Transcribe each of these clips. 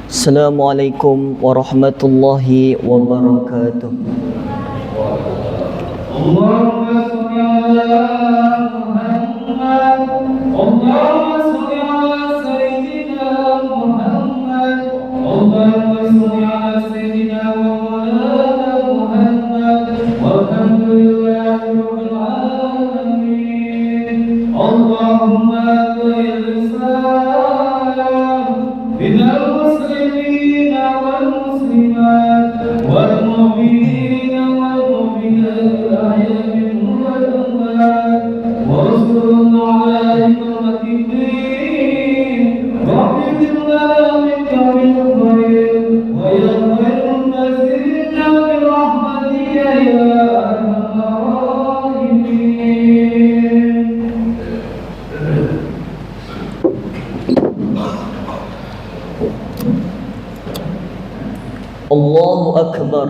Assalamualaikum warahmatullahi wabarakatuh. Allahumma sholli ala Muhammad. Allahumma sholli ala sayyidina Muhammad. Allahumma sholli ala sayyidina wa maulana Muhammad. Walhamdulillahi rabbil alamin. Allahumma qil salam binal muslimina wal muslimat wal mu'minina wal mu'minat Allahu Akbar,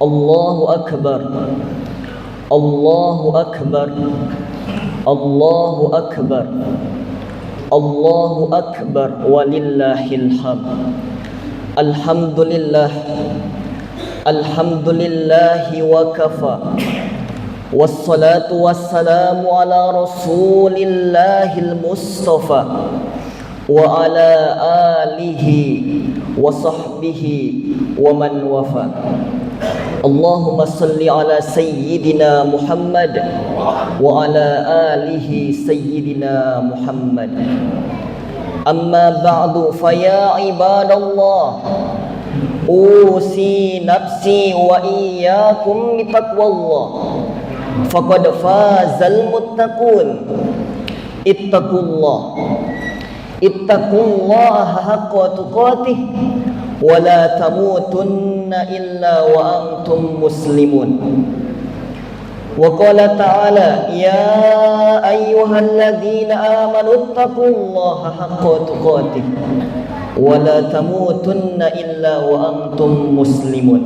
Allahu Akbar, Allahu Akbar, Allahu Akbar, Allahu Akbar, walillahil hamd. Alhamdulillah, alhamdulillahi wa kafa, wassalatu wassalamu ala rasulillahil mustafa wa ala alihi wa sahbihi wa man wafa. Allahumma salli ala sayyidina Muhammad wa ala alihi sayyidina Muhammad. Amma ba'du, faya ibadallah, usi nafsi wa iyyakum bitaqwallah. Faqad fazal muttaqun. Ittaqullah, ittaqullaha haqqa tuqatih wa la tamutunna illa wa antum muslimun. Wa qala ta'ala, ya ayyuhalladzina amanu ittaqullaha haqqa tuqatih wa la tamutunna illa wa antum muslimun.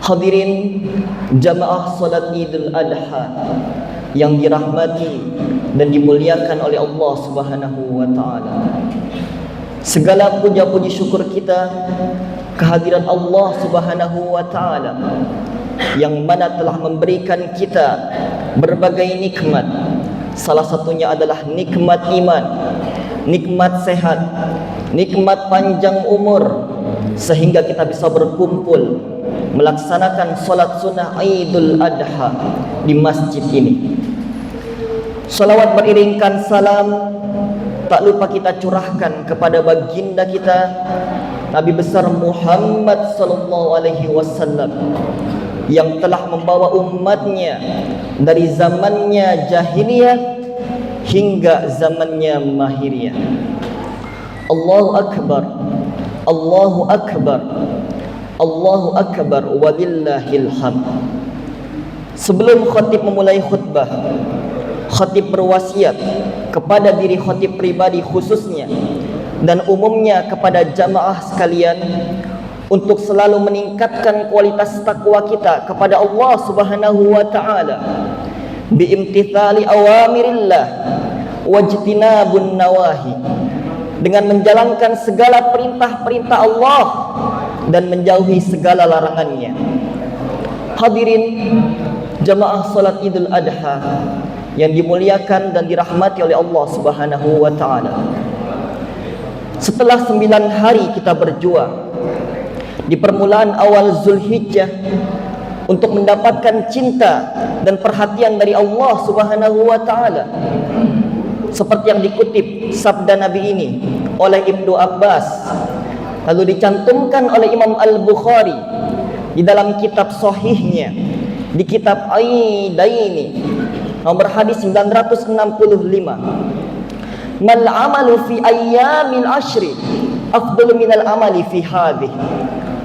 Hadirin jamaah salat Idul Adha yang dirahmati dan dimuliakan oleh Allah Subhanahu wa taala. Segala puja-puji syukur kita kehadiran Allah Subhanahu wa taala yang mana telah memberikan kita berbagai nikmat. Salah satunya adalah nikmat iman, nikmat sehat, nikmat panjang umur, sehingga kita bisa berkumpul melaksanakan salat sunnah Idul Adha di masjid ini. Salawat beriringkan salam tak lupa kita curahkan kepada baginda kita Nabi besar Muhammad sallallahu alaihi wasallam yang telah membawa umatnya dari zamannya jahiliyah hingga zamannya mahiriyah. Allahu Akbar, Allahu Akbar, Allahu Akbar, walillahil hamd. Sebelum khatib memulai khutbah, khatib berwasiat kepada diri khatib pribadi khususnya dan umumnya kepada jamaah sekalian untuk selalu meningkatkan kualitas takwa kita kepada Allah Subhanahu wa taala biimtithali awamirillah wajtinabun nawahi, dengan menjalankan segala perintah-perintah Allah dan menjauhi segala larangannya. Hadirin jamaah salat Idul Adha yang dimuliakan dan dirahmati oleh Allah Subhanahu wa taala. Setelah 9 hari kita berjuang di permulaan awal Zulhijjah untuk mendapatkan cinta dan perhatian dari Allah Subhanahu wa taala, seperti yang dikutip sabda Nabi ini oleh Ibnu Abbas, lalu dicantumkan oleh Imam Al-Bukhari di dalam kitab sahihnya, di kitab Aidaini nomor hadis 965. Mal amalu fi ayyamil ashri afdalu minal amali fi hadhihi.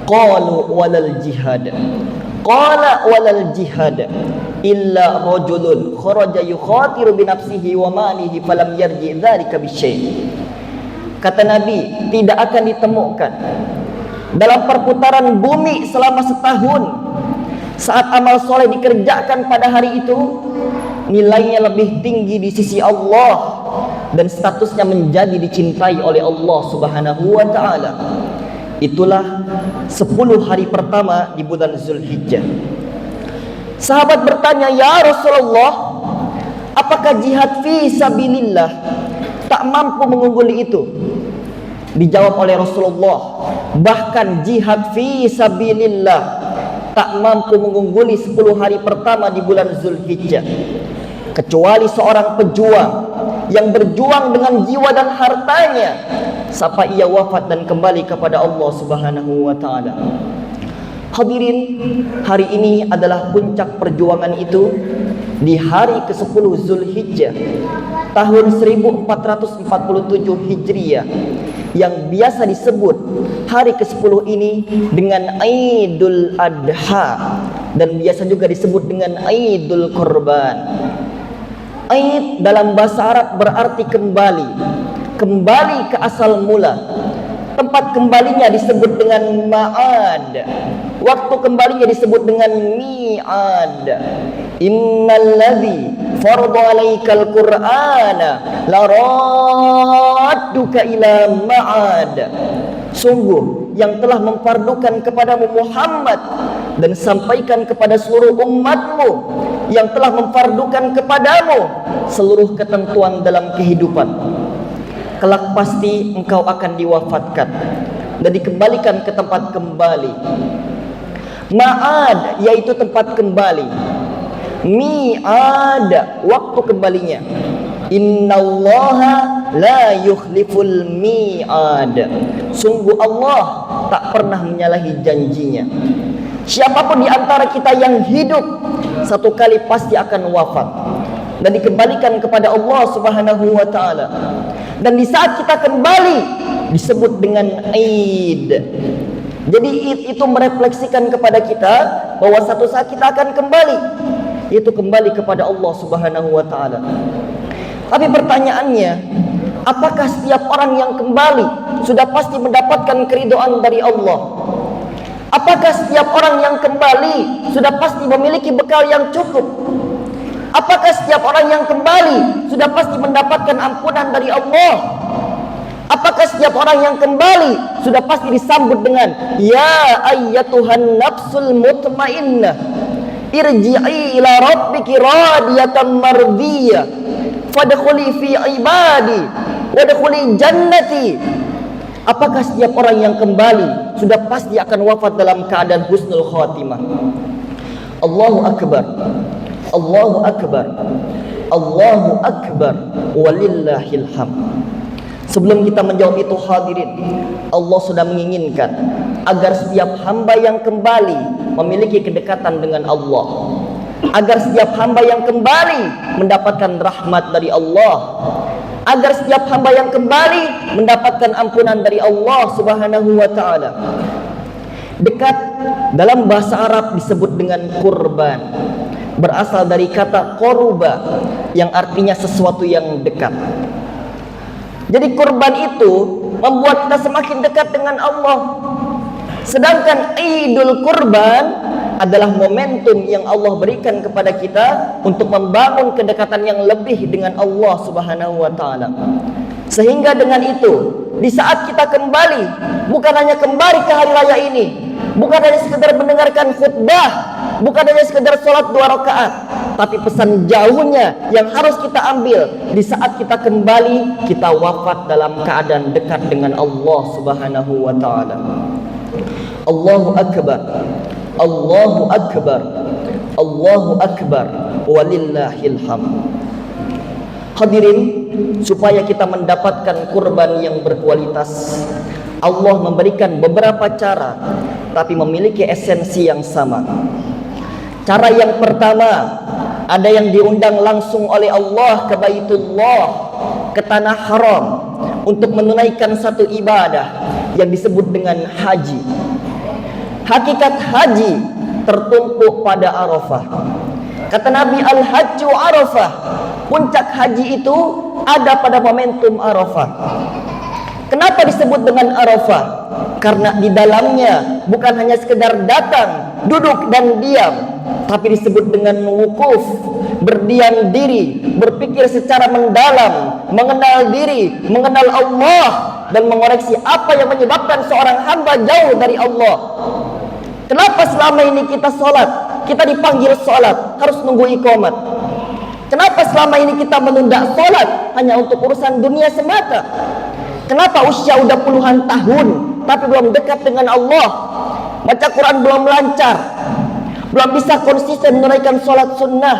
Qalu walal jihad. Qala walal jihad illa rajulun kharaja yukhatiru bi nafsihi wa malihi falam yarji dzalika bisyai'. Kata Nabi, tidak akan ditemukan dalam perputaran bumi selama setahun saat amal soleh dikerjakan pada hari itu nilainya lebih tinggi di sisi Allah dan statusnya menjadi dicintai oleh Allah Subhanahu wa taala. Itulah 10 hari pertama di bulan Zulhijjah. Sahabat bertanya, "Ya Rasulullah, apakah jihad fi sabilillah tak mampu mengungguli itu?" Dijawab oleh Rasulullah, bahkan jihad fi sabilillah tak mampu mengungguli 10 hari pertama di bulan Zulhijjah, kecuali seorang pejuang yang berjuang dengan jiwa dan hartanya sampai ia wafat dan kembali kepada Allah Subhanahu wa taala. Hadirin, hari ini adalah puncak perjuangan itu di hari ke-10 Zulhijjah tahun 1447 Hijriah yang biasa disebut hari ke-10 ini dengan Idul Adha dan biasa juga disebut dengan Idul Kurban. Aid dalam bahasa Arab berarti kembali, kembali ke asal mula. Tempat kembalinya disebut dengan ma'ad, waktu kembalinya disebut dengan mi'ad. Innalladzi farada 'alaikal qur'ana laradduka ila ma'ad. Sungguh yang telah memfardukan kepadamu Muhammad dan sampaikan kepada seluruh umatmu yang telah memfardukan kepadamu seluruh ketentuan dalam kehidupan. Kelak pasti engkau akan diwafatkan dan dikembalikan ke tempat kembali. Ma'ad yaitu tempat kembali, mi'ad waktu kembalinya. Innallaha la yukhliful mi'ad. Sungguh Allah tak pernah menyalahi janjinya. Siapapun di antara kita yang hidup satu kali pasti akan wafat dan dikembalikan kepada Allah Subhanahu wa taala. Dan di saat kita kembali disebut dengan Id. Jadi Id itu merefleksikan kepada kita bahwa satu saat kita akan kembali, yaitu kembali kepada Allah Subhanahu wa taala. Tapi pertanyaannya, apakah setiap orang yang kembali sudah pasti mendapatkan keridhaan dari Allah? Apakah setiap orang yang kembali sudah pasti memiliki bekal yang cukup? Apakah setiap orang yang kembali sudah pasti mendapatkan ampunan dari Allah? Apakah setiap orang yang kembali sudah pasti disambut dengan ya ayyatuhan nafsul mutmainnah irji'i ila rabbiki radiyatan mardiyah fadkhuli fi ibadi wadkhuli jannati? Apakah setiap orang yang kembali sudah pasti akan wafat dalam keadaan husnul khatimah? Allahu akbar, Allahu akbar, Allahu akbar, walillahil hamd. Sebelum kita menjawab itu hadirin, Allah sudah menginginkan agar setiap hamba yang kembali memiliki kedekatan dengan Allah, agar setiap hamba yang kembali mendapatkan rahmat dari Allah, agar setiap hamba yang kembali mendapatkan ampunan dari Allah Subhanahu wa taala. Dekat dalam bahasa Arab disebut dengan kurban, berasal dari kata koruba yang artinya sesuatu yang dekat. Jadi kurban itu membuat kita semakin dekat dengan Allah. Sedangkan Idul Kurban adalah momentum yang Allah berikan kepada kita untuk membangun kedekatan yang lebih dengan Allah Subhanahu wa taala. Sehingga dengan itu, di saat kita kembali, bukan hanya kembali ke hari raya ini, bukan hanya sekedar mendengarkan khutbah, bukan hanya sekedar sholat 2 rakaat, tapi pesan jauhnya yang harus kita ambil di saat kita kembali, kita wafat dalam keadaan dekat dengan Allah Subhanahu wa taala. Allahu akbar, Allahu akbar, Allahu akbar, walillahil hamd. Hadirin, supaya kita mendapatkan kurban yang berkualitas, Allah memberikan beberapa cara, tapi memiliki esensi yang sama. Cara yang pertama, ada yang diundang langsung oleh Allah ke Baitullah, ke tanah haram, untuk menunaikan satu ibadah yang disebut dengan haji. Hakikat haji tertumpuk pada Arafah. Kata Nabi, al-hajju Arafah. Puncak haji itu ada pada momentum Arafah. Kenapa disebut dengan Arafah? Karena di dalamnya bukan hanya sekedar datang, duduk dan diam, tapi disebut dengan wukuf, berdiam diri, berpikir secara mendalam, mengenal diri, mengenal Allah, dan mengoreksi apa yang menyebabkan seorang hamba jauh dari Allah. Kenapa selama ini kita sholat, kita dipanggil sholat, harus nunggu iqamat? Kenapa selama ini kita menunda sholat hanya untuk urusan dunia semata? Kenapa usia udah puluhan tahun tapi belum dekat dengan Allah? Baca Quran belum lancar, belum bisa konsisten menunaikan sholat sunnah.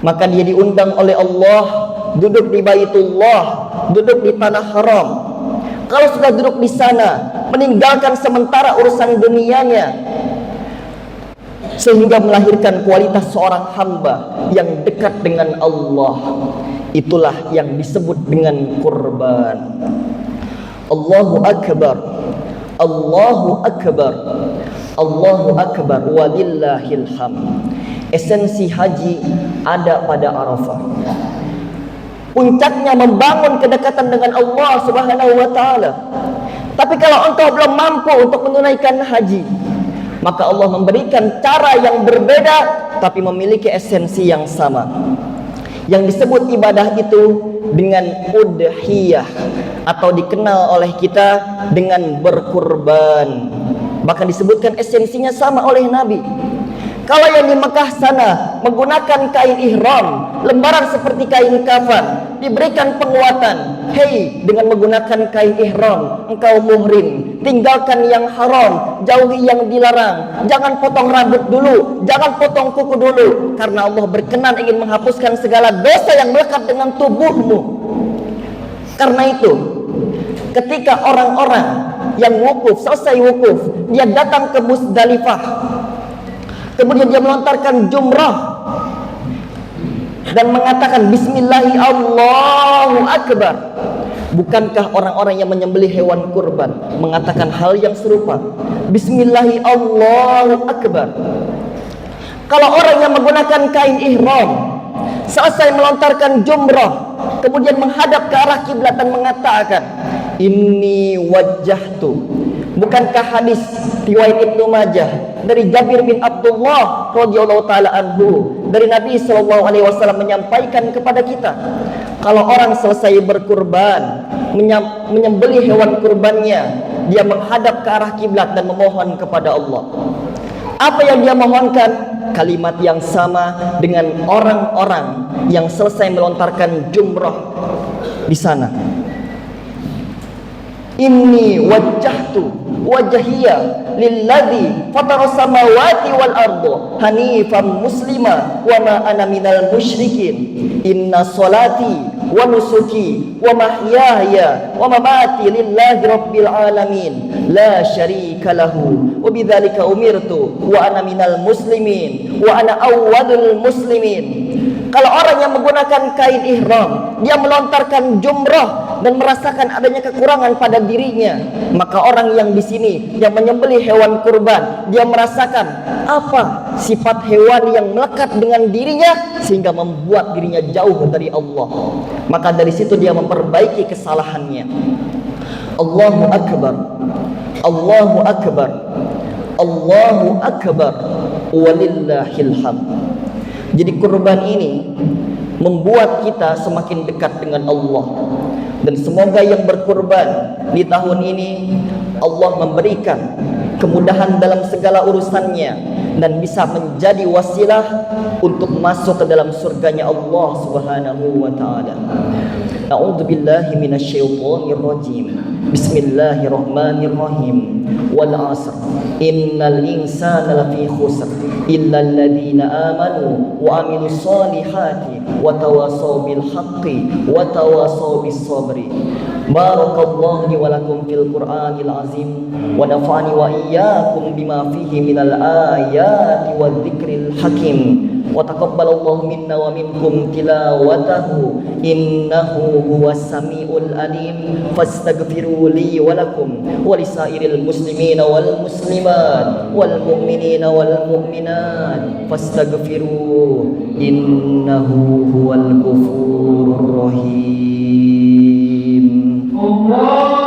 Maka dia diundang oleh Allah duduk di Baitullah, duduk di tanah haram. Kalau sudah duduk di sana, meninggalkan sementara urusan dunianya, sehingga melahirkan kualitas seorang hamba yang dekat dengan Allah, itulah yang disebut dengan kurban. Allahu Akbar, Allahu Akbar, Allahu Akbar, walillahil hamd. Esensi haji ada pada Arafah. Puncaknya membangun kedekatan dengan Allah Subhanahu wa taala. Tapi kalau engkau belum mampu untuk menunaikan haji, maka Allah memberikan cara yang berbeda tapi memiliki esensi yang sama. Yang disebut ibadah itu dengan udhiyah, atau dikenal oleh kita dengan berkurban. Bahkan disebutkan esensinya sama oleh Nabi. Kalau yang di Mekah sana menggunakan kain ihram, lembaran seperti kain kafan, diberikan penguatan, hei, dengan menggunakan kain ihram engkau muhrim, tinggalkan yang haram, jauhi yang dilarang, jangan potong rambut dulu, jangan potong kuku dulu, karena Allah berkenan ingin menghapuskan segala dosa yang melekat dengan tubuhmu. Karena itu, ketika orang-orang yang wukuf, selesai wukuf, dia datang ke Musdalifah, kemudian dia melontarkan jumrah dan mengatakan Bismillahi Allahu Akbar. Bukankah orang-orang yang menyembelih hewan kurban mengatakan hal yang serupa? Bismillahi Allahu Akbar. Kalau orang yang menggunakan kain ihram selesai melontarkan jumrah, kemudian menghadap ke arah kiblat dan mengatakan Inni wajjahtu. Bukankah hadis riwayat Ibnu Majah dari Jabir bin Abdullah radhiyallahu taala anhu, dari Nabi sallallahu alaihi wasallam menyampaikan kepada kita, kalau orang selesai berkurban, menyembelih hewan kurbannya, dia menghadap ke arah kiblat dan memohon kepada Allah. Apa yang dia mohonkan? Kalimat yang sama dengan orang-orang yang selesai melontarkan jumrah di sana. Inni wajjahtu wajhiya lilladzi fatara samawati wal arda hanifan muslima wa ma ana minal musyrikin. Inna salati wa nusuki wa mahyaya wa mamati lillahi rabbil alamin la syarika lahu wa bidzalika umirtu wa ana minal muslimin wa ana awwalul muslimin. Kalau orang yang menggunakan kain ihram, dia melontarkan jumrah dan merasakan adanya kekurangan pada dirinya, maka orang yang di sini yang menyembelih hewan kurban, dia merasakan apa sifat hewan yang melekat dengan dirinya sehingga membuat dirinya jauh dari Allah. Maka dari situ dia memperbaiki kesalahannya. Allahu Akbar, Allahu Akbar, Allahu Akbar, walillahil hamd. Jadi kurban ini membuat kita semakin dekat dengan Allah. Dan semoga yang berkurban di tahun ini Allah memberikan kemudahan dalam segala urusannya dan bisa menjadi wasilah untuk masuk ke dalam surganya Allah Subhanahu wa taala. A'udzubillahi minasyaitonir rajim. Bismillahirrahmanirrahim. Wal 'asr. Innal insana lafi khusr illa alladziina aamanu wa 'amilus solihati wa tawasaw bil haqqi wa tawasaw bis sabri. Barakallahu li wa lakum fil Qur'anil azim wa nafa'ani wa iyyakum bima fihi minal ayati wadh-dhikril hakim. Wa taqabbalallahu minna wa minkum tilawatahu innahu huwas samiul alim. Fastaghfiru li wa lakum wa lisairil muslimina wal muslimat wal mu'minina wal mu'minat fastaghfiru innahu huwal ghafurur rahim. Allah